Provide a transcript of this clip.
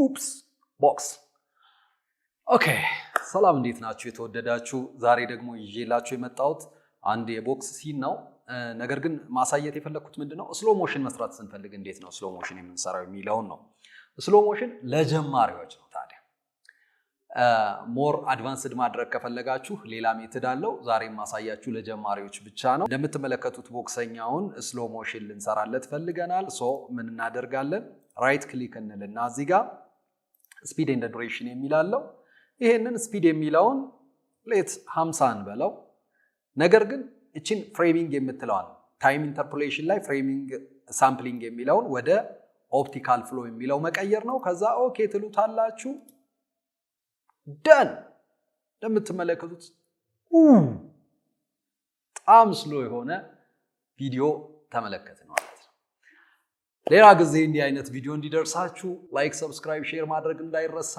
ኡፕስ ቦክስ። ኦኬ ሰላም እንዴት ናችሁ የተወደዳችሁ? ዛሬ ደግሞ ይዤላችሁ የመጣሁት አንድ የቦክስ ሲን ነው። ነገር ግን ማሳየት የፈለኩት ምንድነው ስሎ ሞሽን መስራት ስንፈልግ እንዴት ነው ስሎ ሞሽን የምንሰራው የሚለውን ነው። ስሎ ሞሽን ለጀማሪዎች ነው። ታዲያ ሞር አድቫንስድ ማድረግ ከፈለጋችሁ ሌላ ሜተድ አለው። ዛሬ ማሳያችሁ ለጀማሪዎች ብቻ ነው። እንደምትመለከቱት ቦክሰኛውን ስሎ ሞሽን ልንሰራለት ፈልገናል። ሶ ምን እናደርጋለን? ራይት ክሊክ እንልና እዚህ ጋር ስፒድ ኤንድ ዱሬሽን የሚላለው ይሄንን ስፒድ የሚለውን ሌት 50 እንበለው። ነገር ግን እቺን ፍሬሚንግ የምትለዋል ታይም ኢንተርፖሌሽን ላይ ፍሬሚንግ ሳምፕሊንግ የሚለውን ወደ ኦፕቲካል ፍሎ የሚለው መቀየር ነው። ከዛ ኦኬ ትሉታላችሁ። ደን እንደምትመለከቱት በጣም ስሎ የሆነ ቪዲዮ ተመለከትን ማለት ነው። ሌላ ጊዜ እንዲህ አይነት ቪዲዮ እንዲደርሳችሁ ላይክ፣ ሰብስክራይብ፣ ሼር ማድረግ እንዳይረሳ።